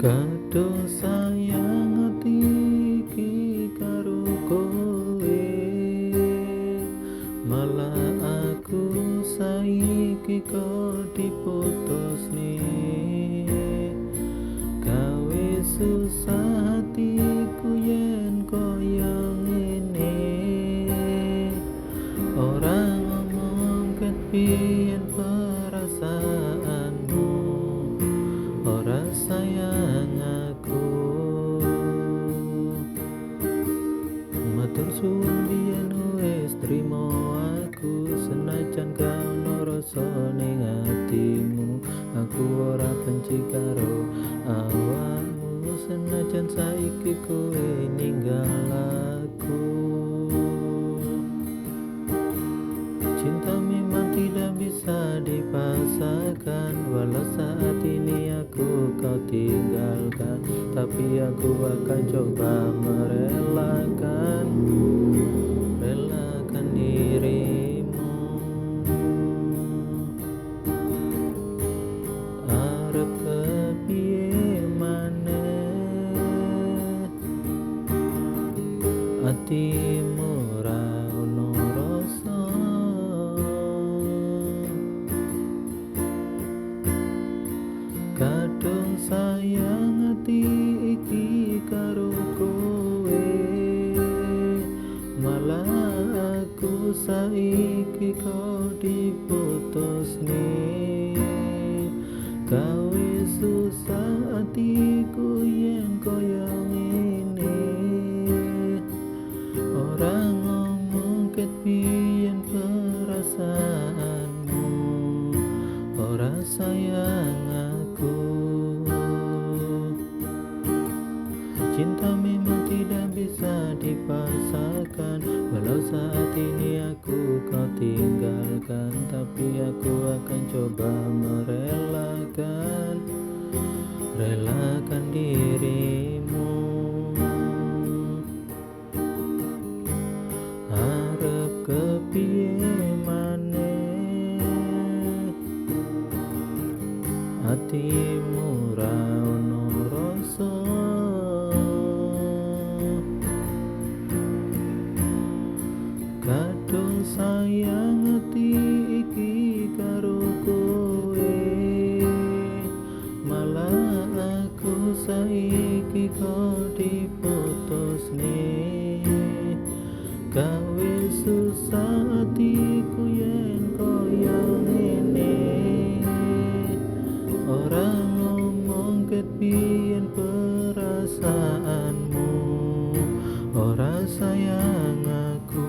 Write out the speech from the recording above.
Kadung sayang ati iki karo kowe, malah aku saiki kok diputusne. Gawe susah hatiku yen koyo ngene, ora ngomong ket piyen perasaanmu, ora sayang aku. Matur suwun biyen wis trimo aku, senajan gak ono rasa ning atimu. Aku ora benci karo awakmu, senajan saiki kowe ninggal aku. Cinta memang tidak bisa dipaksakan, walau saat ini aku kau tinggalkan, tapi aku akan coba merelakan dirimu. Arep kepiye maneh, atimu ora ono rasa. Kadung sayang ati iki karo kowe, malah aku saiki kok diputusne. Gawe susah atiku yen koyo ngene, ora ngomong ket piyen perasaanmu, ora sayang aku. Cinta memang tidak bisa dipaksakan, walau saat ini aku kau tinggalkan, tapi aku akan coba relakan dirimu. Arep kepiye maneh, atimu ra ono rasa. Kadung sayang ati iki karo kowe, malah aku saiki kok diputusne. Gawe susah atiku yen koyo ngene, ora ngomong ket piyen perasaanmu, ora sayang aku.